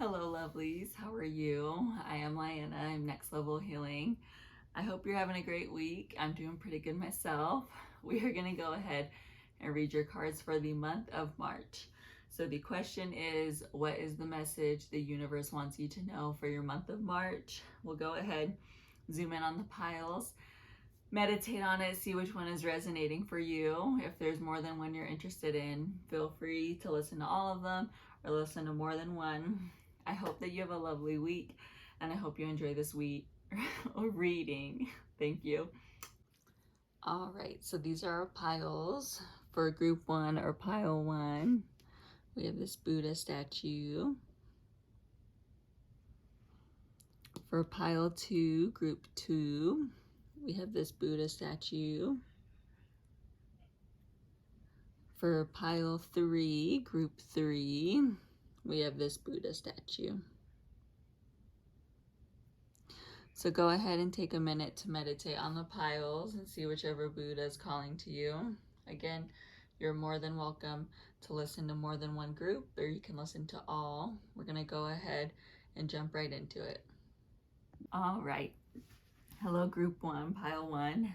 Hello, lovelies. How are you? I am Lyanna. I'm Next Level Healing. I hope you're having a great week. I'm doing pretty good myself. We are going to go ahead and read your cards for the month of March. So the question is, what is the message the universe wants you to know for your month of March? We'll go ahead, zoom in on the piles, meditate on it, see which one is resonating for you. If there's more than one you're interested in, feel free to listen to all of them or listen to more than one. I hope that you have a lovely week, and I hope you enjoy this week reading. Thank you. All right, so these are our piles. For group 1 or pile 1, we have this Buddha statue. For pile 2, group 2, we have this Buddha statue. For pile 3, group 3, we have this Buddha statue. So go ahead and take a minute to meditate on the piles and see whichever Buddha is calling to you. Again, you're more than welcome to listen to more than one group, or you can listen to all. We're going to go ahead and jump right into it. All right. Hello, group 1, pile 1.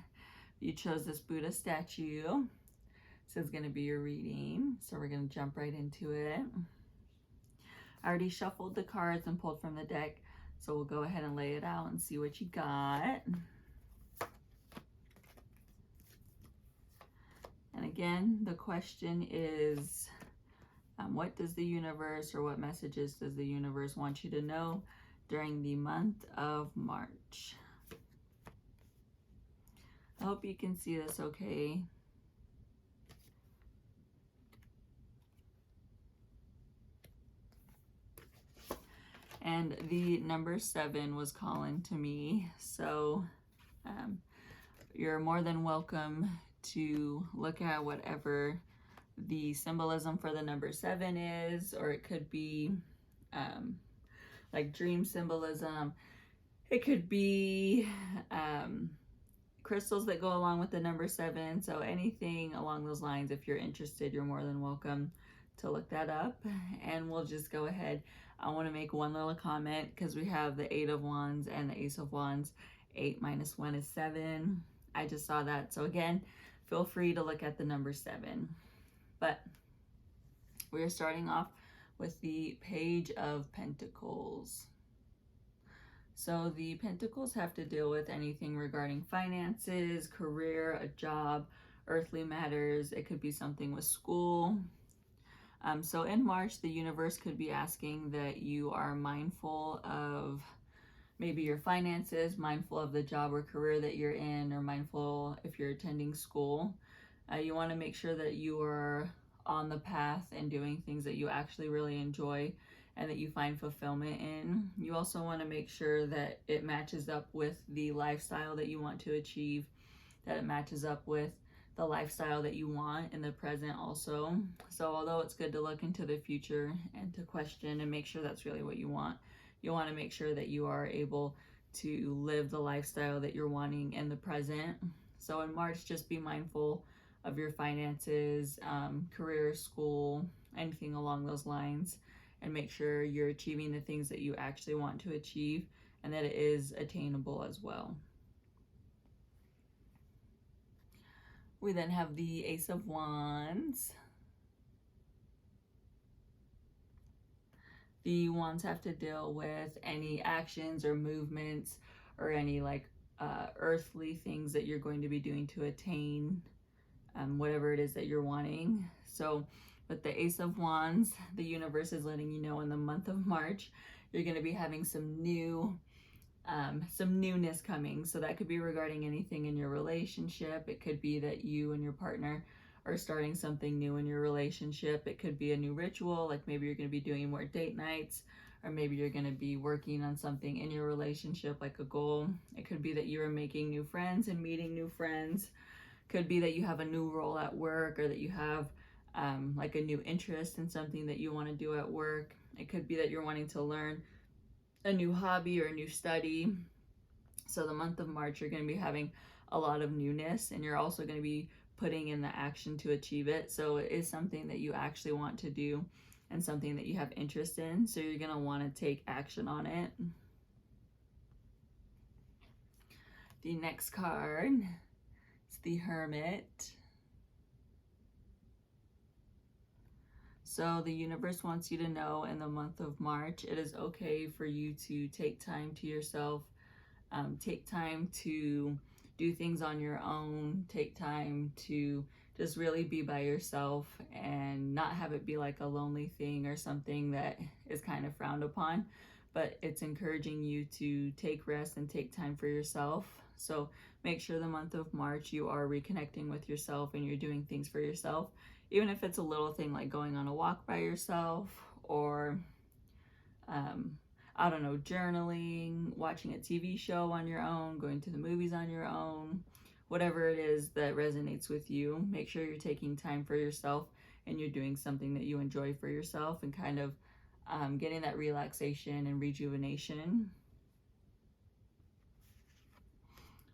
You chose this Buddha statue. This is going to be your reading, so we're going to jump right into it. I already shuffled the cards and pulled from the deck, so we'll go ahead and lay it out and see what you got. And again, the question is, what does the universe, or what messages does the universe want you to know during the month of March? I hope you can see this okay. And the number 7 was calling to me, so you're more than welcome to look at whatever the symbolism for the number 7 is, or it could be like dream symbolism. It could be crystals that go along with the number 7. So anything along those lines, if you're interested, you're more than welcome to look that up. And we'll just go ahead. I want to make one little comment because we have the 8 of Wands and the Ace of Wands. 8 minus 1 is 7. I just saw that. So again, feel free to look at the number 7. But we're starting off with the Page of Pentacles. So the Pentacles have to deal with anything regarding finances, career, a job, earthly matters. It could be something with school. So in March, the universe could be asking that you are mindful of maybe your finances, mindful of the job or career that you're in, or mindful if you're attending school. You want to make sure that you are on the path and doing things that you actually really enjoy and that you find fulfillment in. You also want to make sure that it matches up with the lifestyle that you want to achieve, that it matches up with the lifestyle that you want in the present also. So although it's good to look into the future and to question and make sure that's really what you want to make sure that you are able to live the lifestyle that you're wanting in the present. So in March, just be mindful of your finances, career, school, anything along those lines, and make sure you're achieving the things that you actually want to achieve and that it is attainable as well. We then have the Ace of Wands. The wands have to deal with any actions or movements or any earthly things that you're going to be doing to attain whatever it is that you're wanting. So with the Ace of Wands, the universe is letting you know in the month of March, you're going to be having some newness coming. So that could be regarding anything in your relationship. It could be that you and your partner are starting something new in your relationship. It could be a new ritual, like maybe you're going to be doing more date nights, or maybe you're going to be working on something in your relationship, like a goal. It could be that you are making new friends and meeting new friends. Could be that you have a new role at work, or that you have like a new interest in something that you want to do at work. It could be that you're wanting to learn a new hobby or a new study. So the month of March, you're going to be having a lot of newness, and you're also going to be putting in the action to achieve it. So it is something that you actually want to do and something that you have interest in. So you're going to want to take action on it. The next card is the Hermit. So the universe wants you to know in the month of March, it is okay for you to take time to yourself, take time to do things on your own, take time to just really be by yourself and not have it be like a lonely thing or something that is kind of frowned upon, but it's encouraging you to take rest and take time for yourself. So make sure the month of March you are reconnecting with yourself and you're doing things for yourself, even if it's a little thing like going on a walk by yourself, or I don't know, journaling, watching a TV show on your own, going to the movies on your own, whatever it is that resonates with you. Make sure you're taking time for yourself and you're doing something that you enjoy for yourself and kind of getting that relaxation and rejuvenation.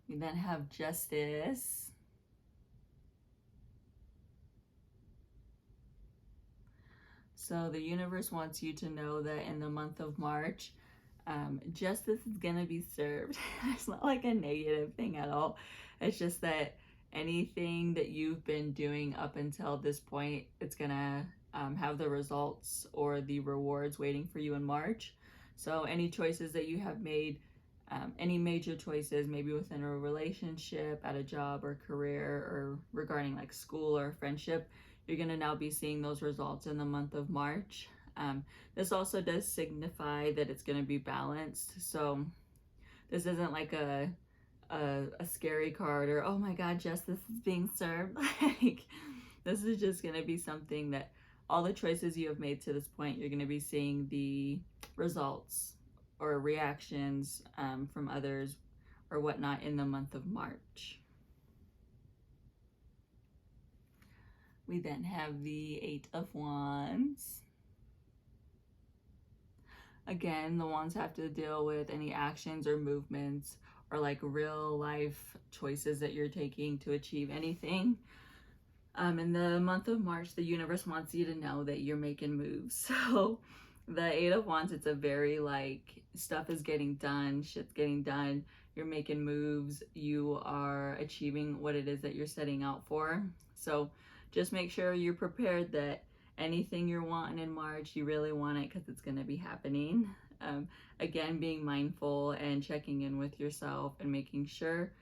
We then have Justice. So the universe wants you to know that in the month of March, justice is going to be served. It's not like a negative thing at all. It's just that anything that you've been doing up until this point, it's going to have the results or the rewards waiting for you in March. So any choices that you have made, any major choices, maybe within a relationship, at a job or career, or regarding like school or friendship, you're going to now be seeing those results in the month of March. This also does signify that it's going to be balanced. So this isn't like a scary card or, oh my God, justice is being served. Like, this is just going to be something that all the choices you have made to this point, you're going to be seeing the results or reactions from others or whatnot in the month of March. We then have the Eight of Wands. Again, the wands have to deal with any actions or movements or like real life choices that you're taking to achieve anything. In the month of March, the universe wants you to know that you're making moves. So the Eight of Wands, it's a very like stuff is getting done, shit's getting done, you're making moves, you are achieving what it is that you're setting out for. So just make sure you're prepared that anything you're wanting in March, you really want it because it's going to be happening. Again, being mindful and checking in with yourself and making sure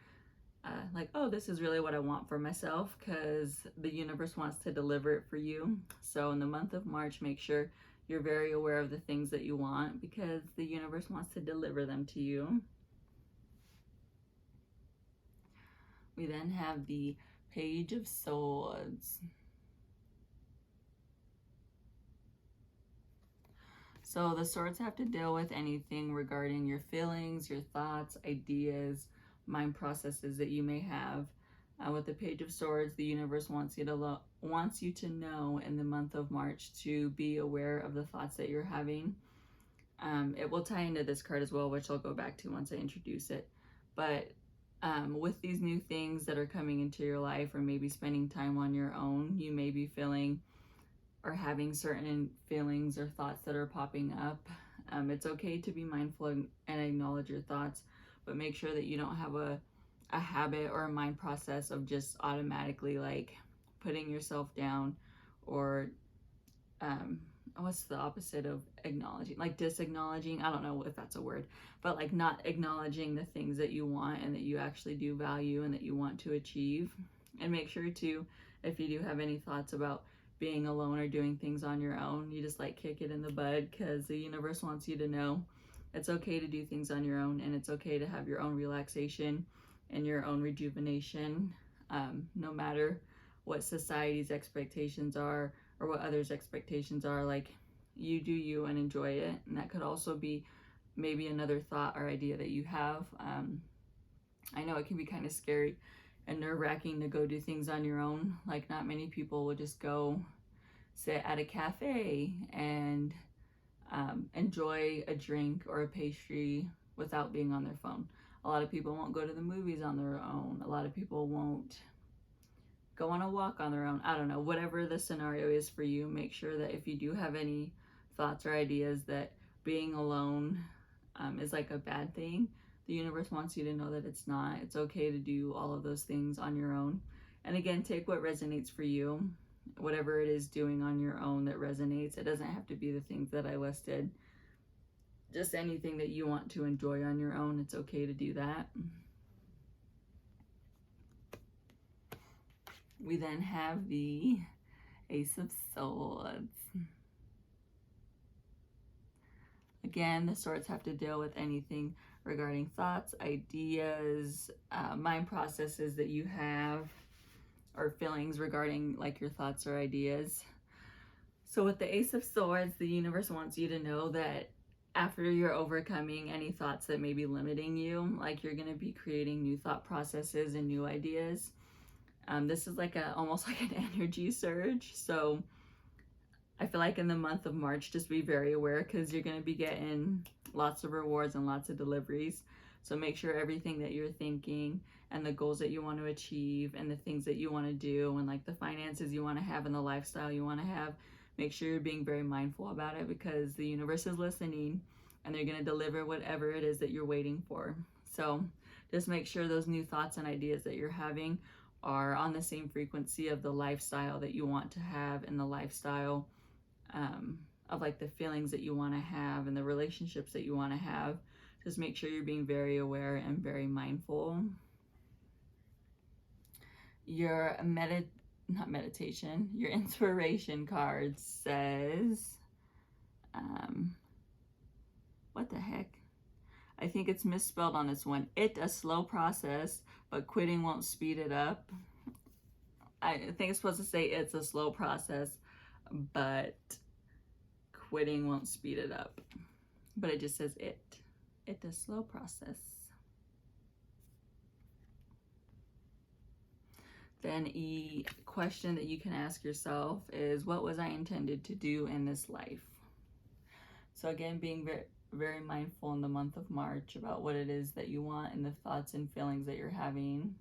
like, oh, this is really what I want for myself, because the universe wants to deliver it for you. So in the month of March, make sure you're very aware of the things that you want because the universe wants to deliver them to you. We then have the Page of Swords. So the swords have to deal with anything regarding your feelings, your thoughts, ideas, mind processes that you may have. With the Page of Swords, the universe wants you to know in the month of March to be aware of the thoughts that you're having. It will tie into this card as well, which I'll go back to once I introduce it. But with these new things that are coming into your life, or maybe spending time on your own, you may be feeling or having certain feelings or thoughts that are popping up. It's okay to be mindful and acknowledge your thoughts, but make sure that you don't have a habit or a mind process of just automatically like putting yourself down, or what's the opposite of acknowledging? Like disacknowledging. I don't know if that's a word, but like not acknowledging the things that you want and that you actually do value and that you want to achieve. And make sure to, if you do have any thoughts about being alone or doing things on your own, you just like kick it in the bud, because the universe wants you to know it's okay to do things on your own, and it's okay to have your own relaxation and your own rejuvenation, no matter what society's expectations are or what others' expectations are. Like, you do you and enjoy it. And that could also be maybe another thought or idea that you have. I know it can be kind of scary and nerve-wracking to go do things on your own. Like, not many people will just go sit at a cafe and enjoy a drink or a pastry without being on their phone. A lot of people won't go to the movies on their own. A lot of people won't go on a walk on their own. I don't know, whatever the scenario is for you, make sure that if you do have any thoughts or ideas that being alone is like a bad thing, the universe wants you to know that it's not. It's okay to do all of those things on your own. And again, take what resonates for you, whatever it is doing on your own that resonates. It doesn't have to be the things that I listed. Just anything that you want to enjoy on your own, it's okay to do that. We then have the Ace of Swords. Again, the swords have to deal with anything regarding thoughts, ideas, mind processes that you have, or feelings regarding like your thoughts or ideas. So with the Ace of Swords, the universe wants you to know that after you're overcoming any thoughts that may be limiting you, like you're going to be creating new thought processes and new ideas. This is like almost like an energy surge. So I feel like in the month of March, just be very aware because you're going to be getting lots of rewards and lots of deliveries. So make sure everything that you're thinking and the goals that you want to achieve and the things that you want to do and like the finances you want to have and the lifestyle you want to have, make sure you're being very mindful about it because the universe is listening and they're going to deliver whatever it is that you're waiting for. So just make sure those new thoughts and ideas that you're having are on the same frequency of the lifestyle that you want to have and the lifestyle of like the feelings that you want to have and the relationships that you want to have. Just make sure you're being very aware and very mindful. Your your inspiration card says, what the heck? I think it's misspelled on this one. It a slow process, but quitting won't speed it up. I think it's supposed to say it's a slow process, but quitting won't speed it up. But it just says it. It's a slow process. Then a question that you can ask yourself is, what was I intended to do in this life? So again, being very, very mindful in the month of March about what it is that you want and the thoughts and feelings that you're having.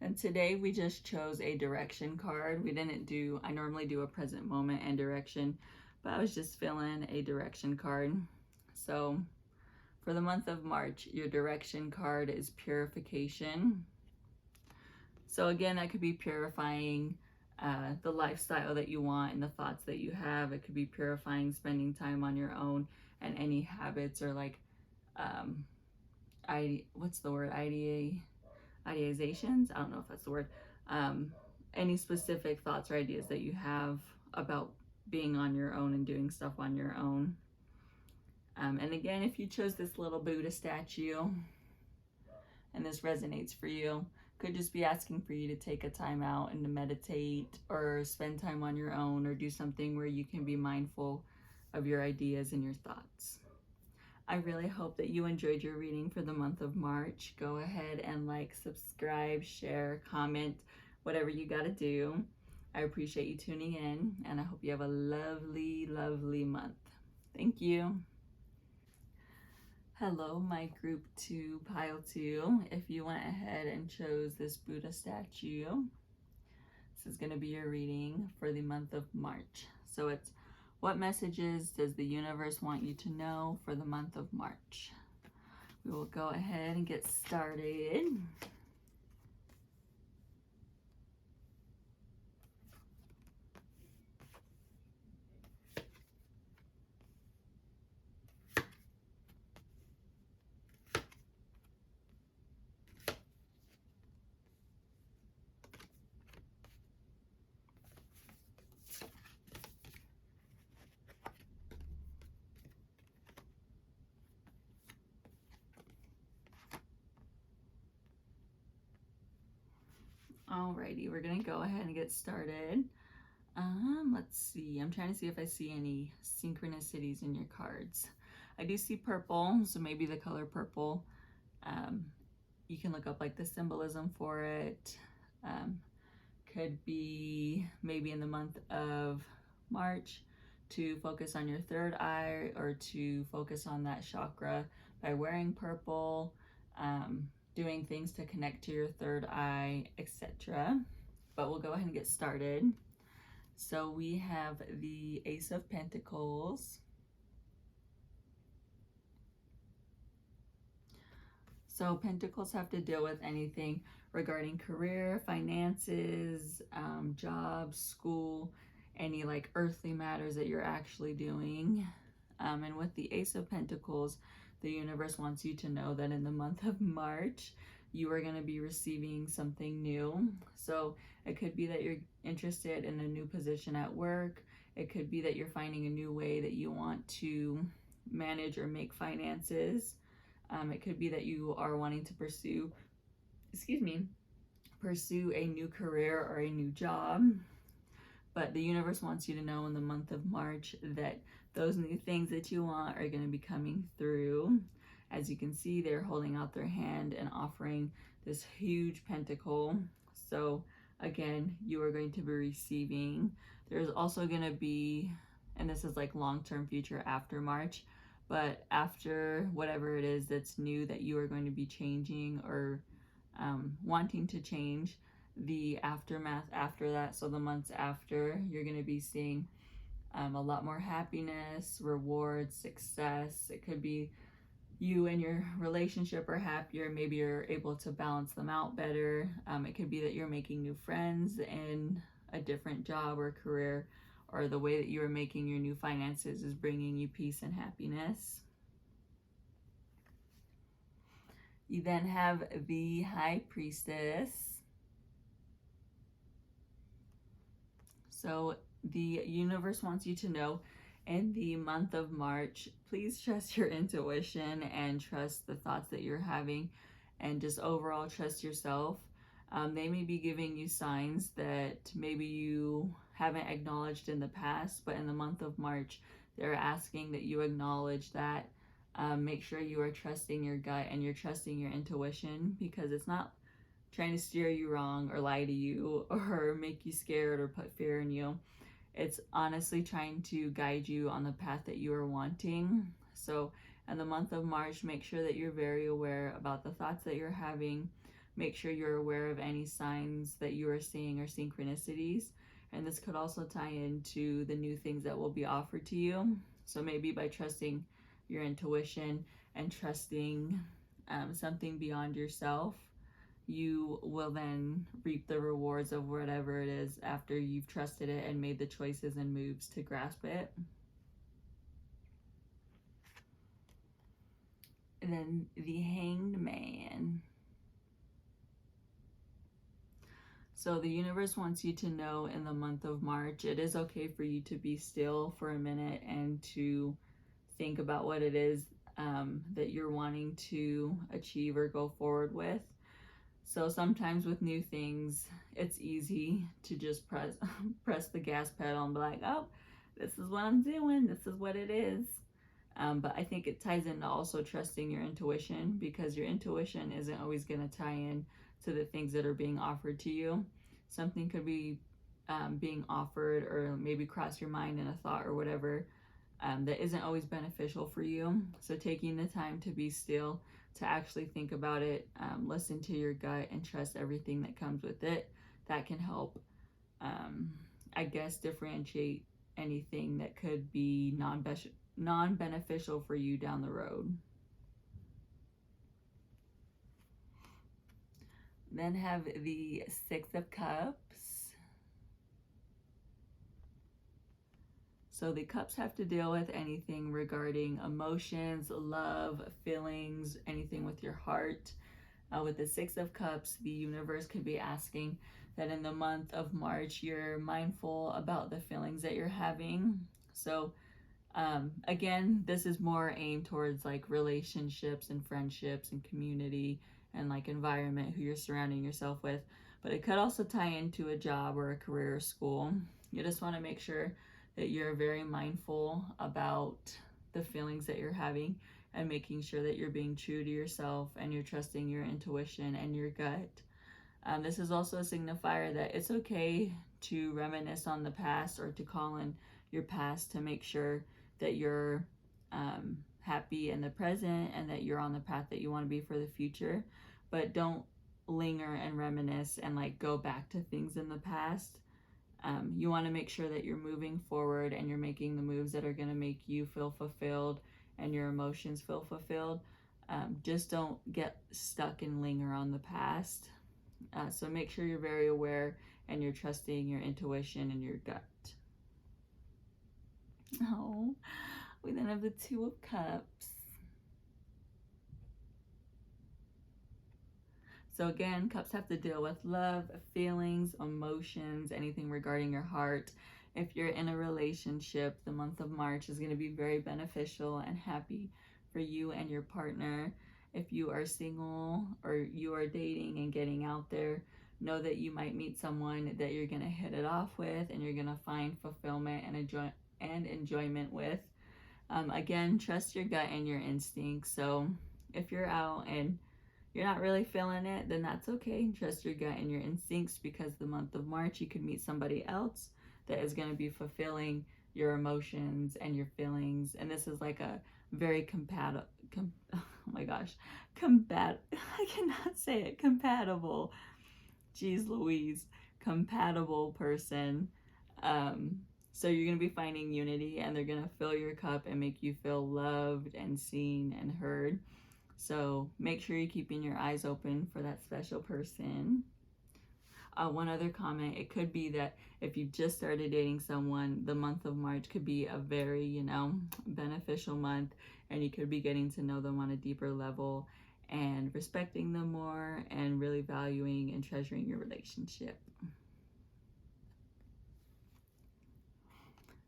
And today we just chose a direction card. We didn't do, I normally do a present moment and direction, but I was just feeling a direction card. So for the month of March, your direction card is purification. So again, that could be purifying the lifestyle that you want and the thoughts that you have. It could be purifying spending time on your own and any habits or like, what's the word? Ideations? I don't know if that's the word. Any specific thoughts or ideas that you have about being on your own and doing stuff on your own. And again, if you chose this little Buddha statue and this resonates for you, could just be asking for you to take a time out and to meditate or spend time on your own or do something where you can be mindful of your ideas and your thoughts. I really hope that you enjoyed your reading for the month of March. Go ahead and like, subscribe, share, comment, whatever you got to do. I appreciate you tuning in, and I hope you have a lovely, lovely month. Thank you. Hello, my group 2, pile 2. If you went ahead and chose this Buddha statue, this is going to be your reading for the month of March. So it's, what messages does the universe want you to know for the month of March? We will go ahead and get started. Alrighty, we're gonna go ahead and get started. Let's see, I'm trying to see if I see any synchronicities in your cards. I do see purple, so maybe the color purple. You can look up like the symbolism for it. Could be maybe in the month of March to focus on your third eye or to focus on that chakra by wearing purple. doing things to connect to your third eye, etc. But we'll go ahead and get started. So we have the Ace of Pentacles. So Pentacles have to deal with anything regarding career, finances, jobs, school, any like earthly matters that you're actually doing. And with the Ace of Pentacles, the universe wants you to know that in the month of March, you are going to be receiving something new. So it could be that you're interested in a new position at work. It could be that you're finding a new way that you want to manage or make finances. It could be that you are wanting to pursue a new career or a new job. But the universe wants you to know in the month of March that those new things that you want are going to be coming through. As you can see, they're holding out their hand and offering this huge pentacle. So again, you are going to be receiving. There's also going to be, and this is like long-term future after March, but after whatever it is that's new that you are going to be changing or wanting to change, the aftermath after that, so the months after, you're going to be seeing a lot more happiness, rewards, success. It could be you and your relationship are happier. Maybe you're able to balance them out better. It could be that you're making new friends in a different job or career, or the way that you are making your new finances is bringing you peace and happiness. You then have the High Priestess. So the universe wants you to know in the month of March, please trust your intuition and trust the thoughts that you're having, and just overall trust yourself. They may be giving you signs that maybe you haven't acknowledged in the past, but in the month of March, they're asking that you acknowledge that. Make sure you are trusting your gut and you're trusting your intuition, because it's not trying to steer you wrong or lie to you or make you scared or put fear in you. It's honestly trying to guide you on the path that you are wanting. So in the month of March, make sure that you're very aware about the thoughts that you're having. Make sure you're aware of any signs that you are seeing or synchronicities. And this could also tie into the new things that will be offered to you. So maybe by trusting your intuition and trusting something beyond yourself, you will then reap the rewards of whatever it is after you've trusted it and made the choices and moves to grasp it. And then the Hanged Man. So the universe wants you to know in the month of March, it is okay for you to be still for a minute and to think about what it is that you're wanting to achieve or go forward with. So sometimes with new things, it's easy to just press the gas pedal and be like, oh, this is what I'm doing. This is what it is. But I think it ties into also trusting your intuition, because your intuition isn't always going to tie in to the things that are being offered to you. Something could be being offered or maybe cross your mind in a thought or whatever that isn't always beneficial for you. So taking the time to be still, to actually think about it, listen to your gut and trust everything that comes with it, that can help, I guess, differentiate anything that could be non-beneficial for you down the road. Then have the Six of Cups. So the cups have to deal with anything regarding emotions, love, feelings, anything with your heart. With the Six of Cups, the universe could be asking that in the month of March, you're mindful about the feelings that you're having. So again, this is more aimed towards like relationships and friendships and community and like environment, who you're surrounding yourself with. But it could also tie into a job or a career or school. You just want to make sure that you're very mindful about the feelings that you're having and making sure that you're being true to yourself and you're trusting your intuition and your gut. This is also a signifier that it's okay to reminisce on the past or to call in your past to make sure that you're happy in the present and that you're on the path that you want to be for the future. but don't linger and reminisce and like go back to things in the past. You want to make sure that you're moving forward and you're making the moves that are going to make you feel fulfilled and your emotions feel fulfilled. Just don't get stuck and linger on the past. So make sure you're very aware and you're trusting your intuition and your gut. Oh, we then have the Two of Cups. So again, cups have to deal with love, feelings, emotions, anything regarding your heart. If you're in a relationship, the month of March is going to be very beneficial and happy for you and your partner. If you are single or you are dating and getting out there, know that you might meet someone that you're going to hit it off with and you're going to find fulfillment and enjoyment with. Again, trust your gut and your instincts. So if you're out and you're not really feeling it, then that's okay. Trust your gut and your instincts, because the month of March you could meet somebody else that is going to be fulfilling your emotions and your feelings. And this is like a very compatible, oh my gosh, I cannot say it, compatible, geez Louise, compatible person. So you're going to be finding unity and they're going to fill your cup and make you feel loved and seen and heard. So make sure you're keeping your eyes open for that special person. One other comment, it could be that if you've just started dating someone, the month of March could be a very, beneficial month, and you could be getting to know them on a deeper level and respecting them more and really valuing and treasuring your relationship.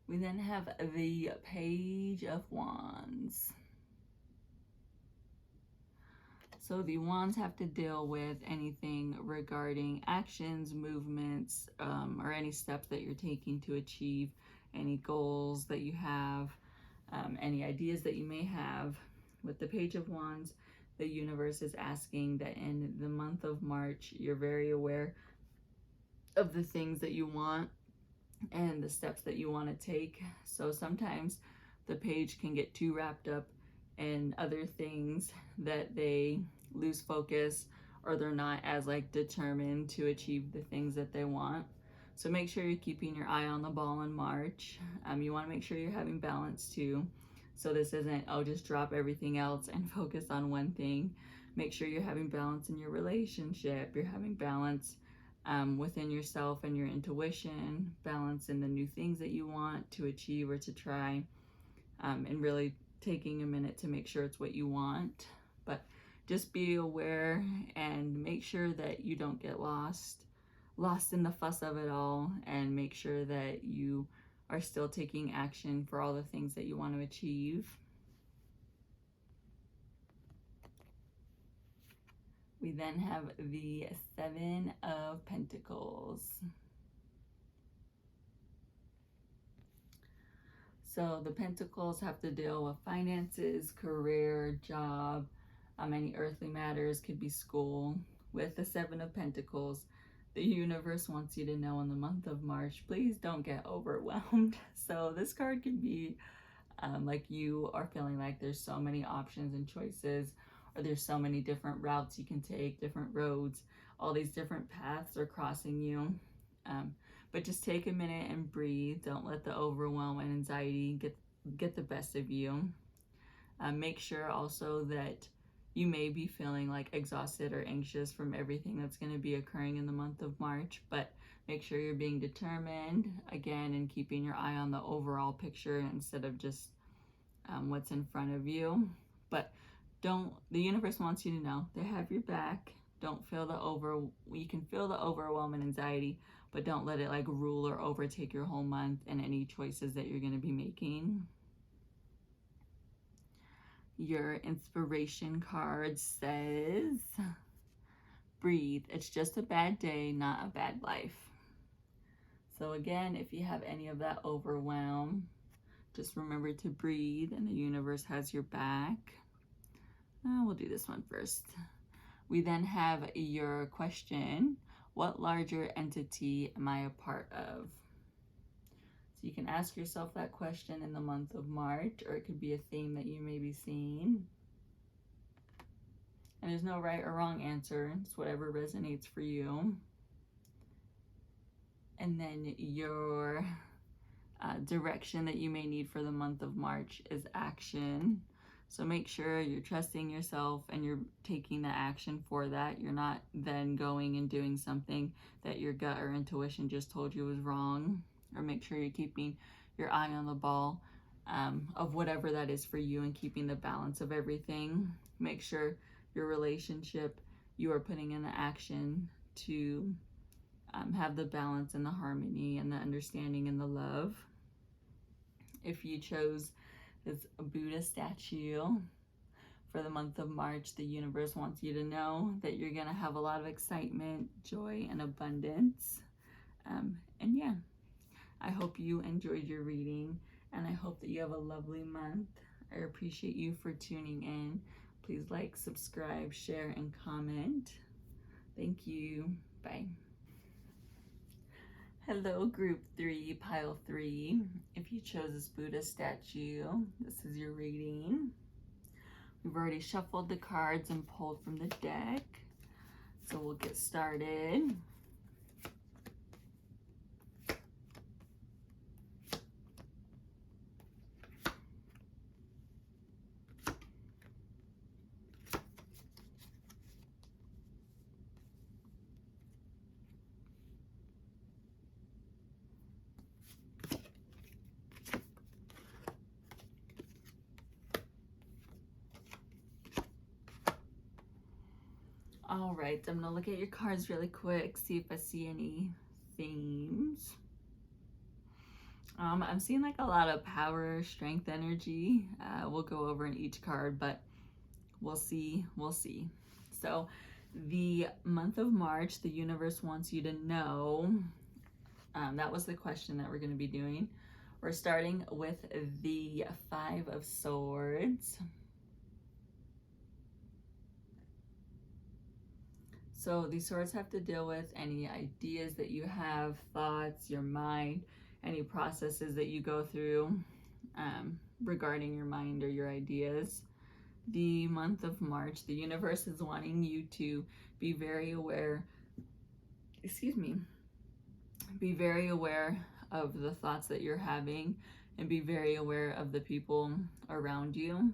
We then have the Page of Wands. So the wands have to deal with anything regarding actions, movements, or any steps that you're taking to achieve any goals that you have, any ideas that you may have. With the Page of Wands, the universe is asking that in the month of March, you're very aware of the things that you want and the steps that you want to take. So sometimes the page can get too wrapped up in other things that they lose focus, or they're not as like determined to achieve the things that they want. So make sure you're keeping your eye on the ball in March. You want to make sure you're having balance too. So this isn't, oh, just drop everything else and focus on one thing. Make sure you're having balance in your relationship. You're having balance within yourself and your intuition, balance in the new things that you want to achieve or to try, and really taking a minute to make sure it's what you want. But just be aware and make sure that you don't get lost in the fuss of it all, and make sure that you are still taking action for all the things that you want to achieve. We then have the Seven of Pentacles. So the Pentacles have to deal with finances, career, job, any earthly matters, could be school. With the Seven of Pentacles, the universe wants you to know in the month of March, please don't get overwhelmed. So this card could be like you are feeling like there's so many options and choices, or there's so many different routes you can take, different roads, all these different paths are crossing you. But just take a minute and breathe. Don't let the overwhelm and anxiety get the best of you. Make sure also that you may be feeling like exhausted or anxious from everything that's going to be occurring in the month of March, but make sure you're being determined, again, and keeping your eye on the overall picture instead of just what's in front of you. But the universe wants you to know they have your back. Don't feel you can feel the overwhelm and anxiety, but don't let it like rule or overtake your whole month and any choices that you're going to be making. Your inspiration card says, breathe. It's just a bad day, not a bad life. So again, if you have any of that overwhelm, just remember to breathe and the universe has your back. We'll do this one first. We then have your question, what larger entity am I a part of? So you can ask yourself that question in the month of March, or it could be a theme that you may be seeing. And there's no right or wrong answer. It's whatever resonates for you. And then your direction that you may need for the month of March is action. So make sure you're trusting yourself and you're taking the action for that. You're not then going and doing something that your gut or intuition just told you was wrong. Or make sure you're keeping your eye on the ball of whatever that is for you and keeping the balance of everything. Make sure your relationship, you are putting in the action to have the balance and the harmony and the understanding and the love. If you chose this Buddha statue for the month of March, the universe wants you to know that you're going to have a lot of excitement, joy, and abundance. And yeah, I hope you enjoyed your reading, and I hope that you have a lovely month. I appreciate you for tuning in. Please like, subscribe, share, and comment. Thank you. Bye. Hello, group 3, pile 3. If you chose this Buddha statue, this is your reading. We've already shuffled the cards and pulled from the deck, so we'll get started. All right, I'm gonna look at your cards really quick, see if I see any themes. I'm seeing like a lot of power, strength, energy. We'll go over in each card, but we'll see. So the month of March, the universe wants you to know, that was the question that we're gonna be doing. We're starting with the 5 of Swords. So these swords have to deal with any ideas that you have, thoughts, your mind, any processes that you go through regarding your mind or your ideas. The month of March, the universe is wanting you to be very aware, be very aware of the thoughts that you're having and be very aware of the people around you.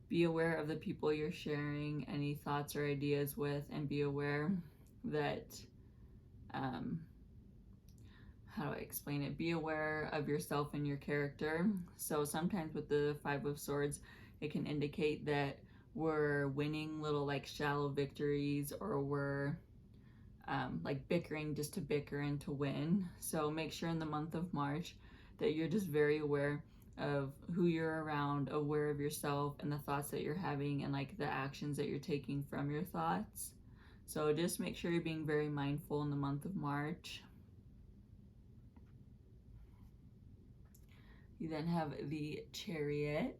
Be aware of the people you're sharing any thoughts or ideas with, and be aware that, how do I explain it? Be aware of yourself and your character. So sometimes with the 5 of Swords, it can indicate that we're winning little like shallow victories, or we're like bickering just to bicker and to win. So make sure in the month of March that you're just very aware of who you're around, aware of yourself and the thoughts that you're having, and like the actions that you're taking from your thoughts. So just make sure you're being very mindful in the month of March. You then have the Chariot.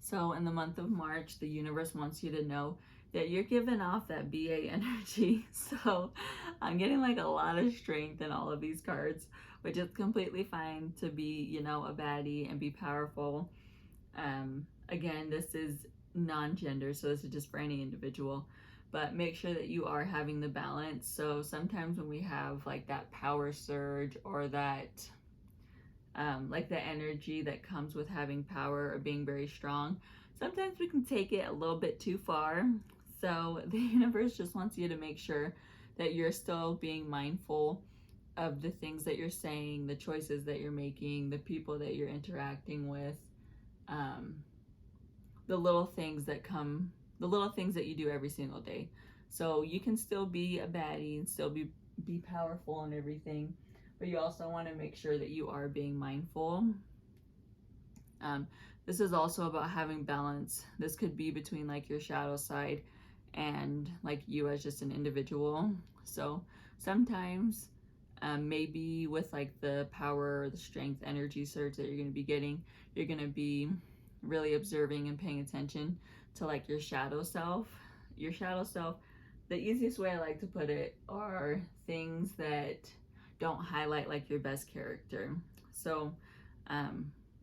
So in the month of March, the universe wants you to know that you're giving off that BA energy. So I'm getting like a lot of strength in all of these cards, which is completely fine to be, you know, a baddie and be powerful. Again, this is non-gender, so this is just for any individual, but make sure that you are having the balance. So sometimes when we have like that power surge, or that like the energy that comes with having power or being very strong, sometimes we can take it a little bit too far. So the universe just wants you to make sure that you're still being mindful of the things that you're saying, the choices that you're making, the people that you're interacting with, the little things that come, the little things that you do every single day. So you can still be a baddie and still be powerful and everything, but you also want to make sure that you are being mindful. This is also about having balance. This could be between like your shadow side and like you as just an individual. So sometimes maybe with like the power or the strength energy surge that you're going to be getting, you're going to be really observing and paying attention to like your shadow self. Your shadow self, the easiest way I like to put it are things that don't highlight like your best character. So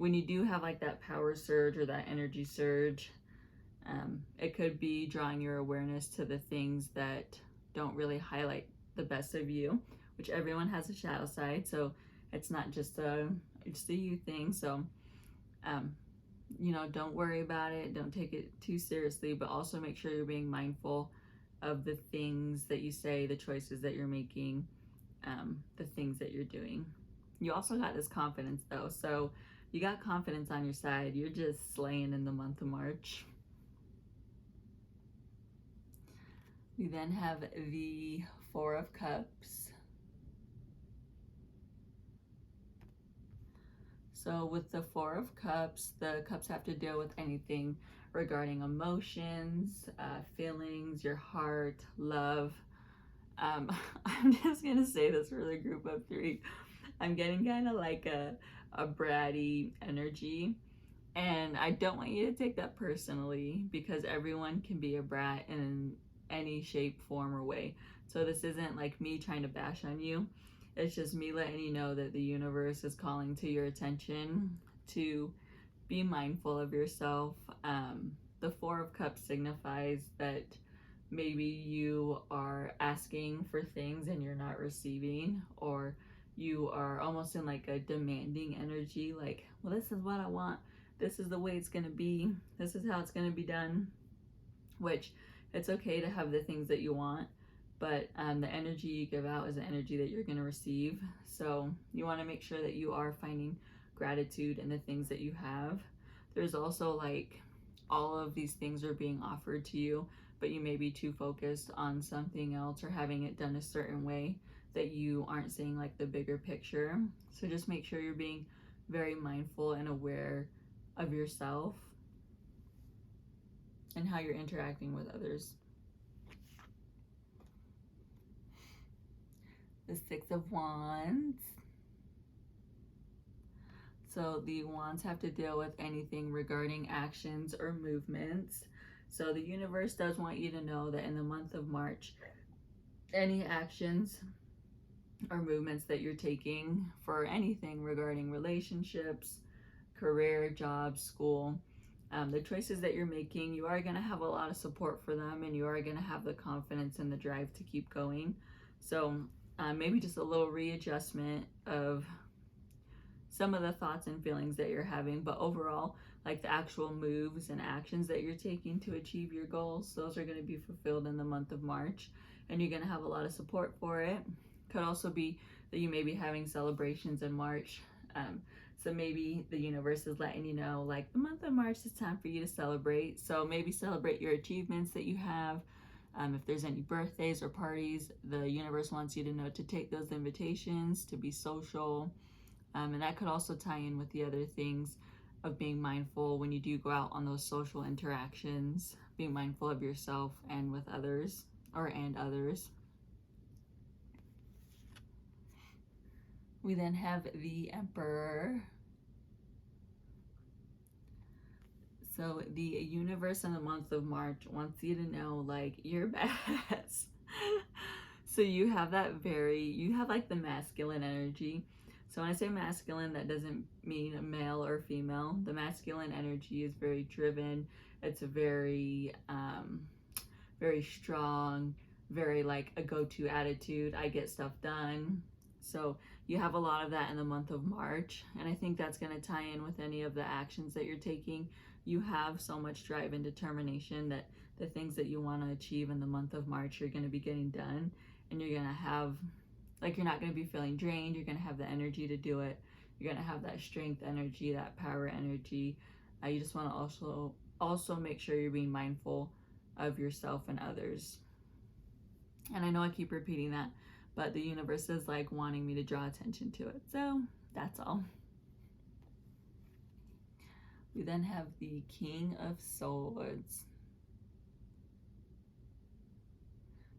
when you do have like that power surge or that energy surge, it could be drawing your awareness to the things that don't really highlight the best of you, which everyone has a shadow side, so it's not just a you thing. So you know, don't worry about it, don't take it too seriously, but also make sure you're being mindful of the things that you say, the choices that you're making, the things that you're doing. You also got this confidence though, so you got confidence on your side. You're just slaying in the month of March. We then have the Four of Cups. So with the Four of Cups, the cups have to deal with anything regarding emotions, feelings, your heart, love. I'm just gonna say this for the group of three. I'm getting kind of like a bratty energy, and I don't want you to take that personally, because everyone can be a brat in any shape, form, or way. So this isn't like me trying to bash on you. It's just me letting you know that the universe is calling to your attention to be mindful of yourself. The Four of Cups signifies that maybe you are asking for things and you're not receiving, or you are almost in like a demanding energy, like, well, this is what I want, this is the way it's going to be, this is how it's going to be done. Which, it's okay to have the things that you want, but the energy you give out is the energy that you're going to receive. So you want to make sure that you are finding gratitude in the things that you have. There's also like all of these things are being offered to you, but you may be too focused on something else or having it done a certain way that you aren't seeing like the bigger picture. So just make sure you're being very mindful and aware of yourself and how you're interacting with others. The Six of Wands. So the wands have to deal with anything regarding actions or movements. So the universe does want you to know that in the month of March, any actions or movements that you're taking for anything regarding relationships, career, jobs, school, the choices that you're making, you are going to have a lot of support for them, and you are going to have the confidence and the drive to keep going. So maybe just a little readjustment of some of the thoughts and feelings that you're having, but overall, like the actual moves and actions that you're taking to achieve your goals, those are going to be fulfilled in the month of March, and you're going to have a lot of support for it. Could also be that you may be having celebrations in March. So maybe the universe is letting you know, like, the month of March is time for you to celebrate. So maybe celebrate your achievements that you have. If there's any birthdays or parties, the universe wants you to know to take those invitations, to be social. And that could also tie in with the other things of being mindful when you do go out on those social interactions, being mindful of yourself and with others, and others. We then have the Emperor. So the universe in the month of March wants you to know, like, you're badass. So you have like the masculine energy. So when I say masculine, that doesn't mean male or female. The masculine energy is very driven. It's very, very strong, very like a go-to attitude. I get stuff done. So you have a lot of that in the month of March. And I think that's going to tie in with any of the actions that you're taking. You have so much drive and determination that the things that you want to achieve in the month of March, you're going to be getting done. And you're going to have, like, you're not going to be feeling drained. You're going to have the energy to do it. You're going to have that strength energy, that power energy. You just want to also make sure you're being mindful of yourself and others. And I know I keep repeating that, but the universe is like wanting me to draw attention to it. So that's all. We then have the King of Swords.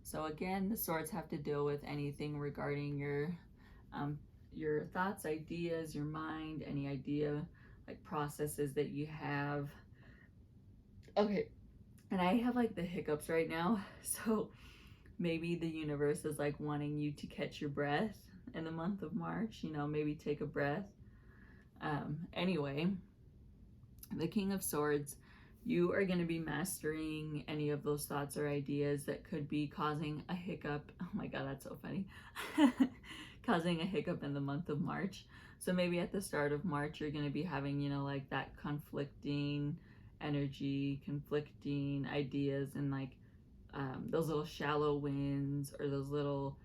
So again, the swords have to deal with anything regarding your thoughts, ideas, your mind, any idea, like processes that you have. Okay, and I have like the hiccups right now, so maybe the universe is like wanting you to catch your breath in the month of March. You know, maybe take a breath. Anyway, the King of Swords, you are going to be mastering any of those thoughts or ideas that could be causing a hiccup. Oh my God, that's so funny. Causing a hiccup in the month of March. So maybe at the start of March, you're going to be having, you know, like that conflicting energy, conflicting ideas, and like those little shallow wins or those little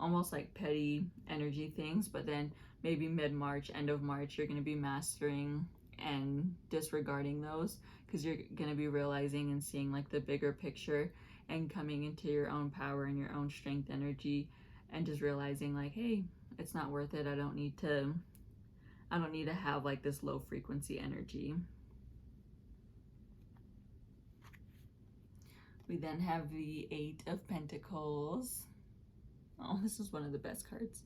almost like petty energy things. But then maybe mid-March, end of March, you're going to be mastering and disregarding those, because you're going to be realizing and seeing like the bigger picture and coming into your own power and your own strength energy, and just realizing like, hey, it's not worth it. I don't need to have like this low frequency energy. We then have the Eight of Pentacles. Oh, this is one of the best cards.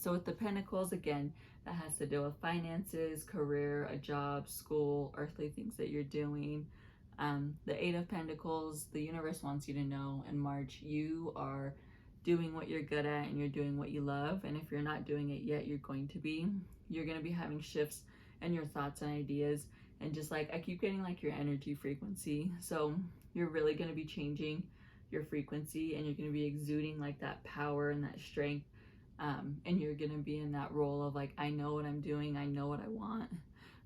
So with the Pentacles, again, that has to do with finances, career, a job, school, earthly things that you're doing. The Eight of Pentacles, the universe wants you to know in March, you are doing what you're good at and you're doing what you love. And if you're not doing it yet, you're going to be. You're going to be having shifts in your thoughts and ideas. And just like, I keep getting like your energy frequency. So you're really going to be changing your frequency, and you're going to be exuding like that power and that strength. And you're going to be in that role of like, I know what I'm doing. I know what I want.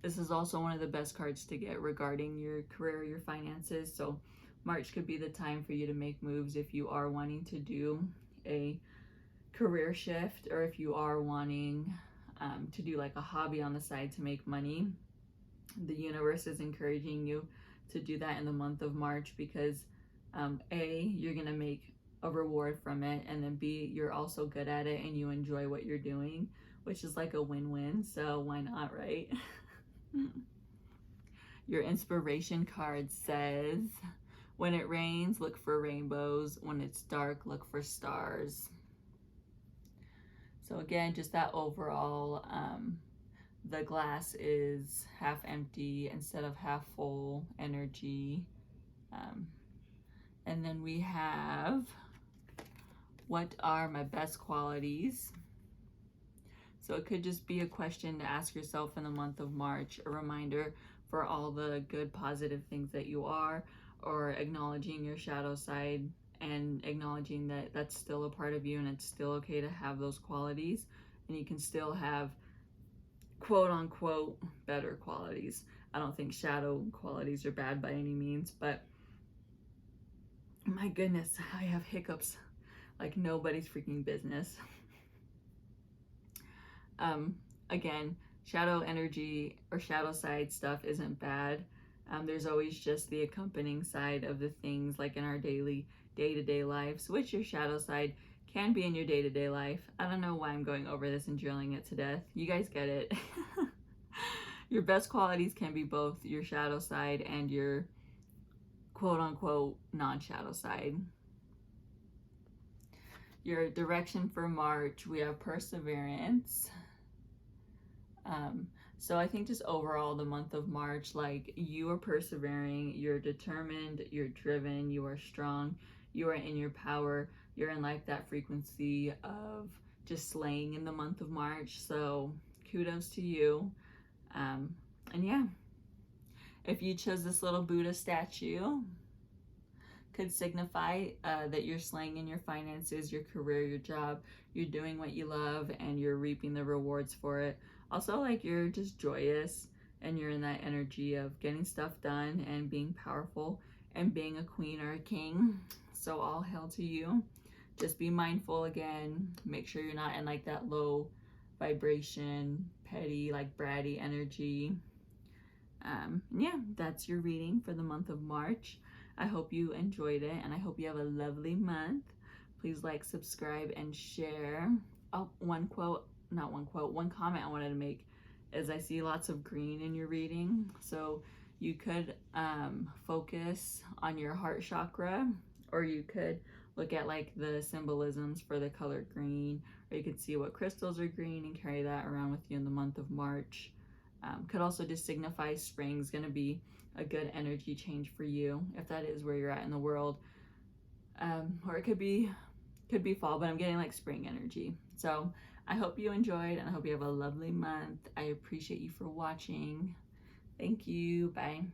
This is also one of the best cards to get regarding your career, your finances. So March could be the time for you to make moves if you are wanting to do a career shift, or if you are wanting to do like a hobby on the side to make money. The universe is encouraging you to do that in the month of March, because A, you're going to make a reward from it, and then B, you're also good at it and you enjoy what you're doing, which is like a win-win. So why not, right? Your inspiration card says, when it rains, look for rainbows. When it's dark, look for stars. So again, just that overall, the glass is half empty instead of half full energy. And then we have, what are my best qualities? So it could just be a question to ask yourself in the month of March, a reminder for all the good, positive things that you are, or acknowledging your shadow side and acknowledging that that's still a part of you and it's still okay to have those qualities, and you can still have quote unquote better qualities. I don't think shadow qualities are bad by any means, but my goodness, I have hiccups like nobody's freaking business. Again, shadow energy or shadow side stuff isn't bad. There's always just the accompanying side of the things like in our daily day-to-day lives, which your shadow side can be in your day-to-day life. I don't know why I'm going over this and drilling it to death. You guys get it. Your best qualities can be both your shadow side and your quote-unquote non-shadow side. Your direction for March, we have perseverance. So I think just overall the month of March, like, you are persevering, you're determined, you're driven, you are strong, you are in your power, you're in like that frequency of just slaying in the month of March. So kudos to you. And yeah, if you chose this little Buddha statue, could signify that you're slaying in your finances, your career, your job, you're doing what you love and you're reaping the rewards for it. Also, like, you're just joyous and you're in that energy of getting stuff done and being powerful and being a queen or a king. So all hail to you. Just be mindful again. Make sure you're not in like that low vibration, petty, like bratty energy. Yeah, that's your reading for the month of March. I hope you enjoyed it, and I hope you have a lovely month. Please like, subscribe, and share. Oh, one comment I wanted to make is I see lots of green in your reading. So you could focus on your heart chakra, or you could look at like the symbolisms for the color green, or you could see what crystals are green and carry that around with you in the month of March. Could also just signify spring's going to be a good energy change for you, if that is where you're at in the world. Or it could be fall, but I'm getting like spring energy. So I hope you enjoyed, and I hope you have a lovely month. I appreciate you for watching. Thank you. Bye.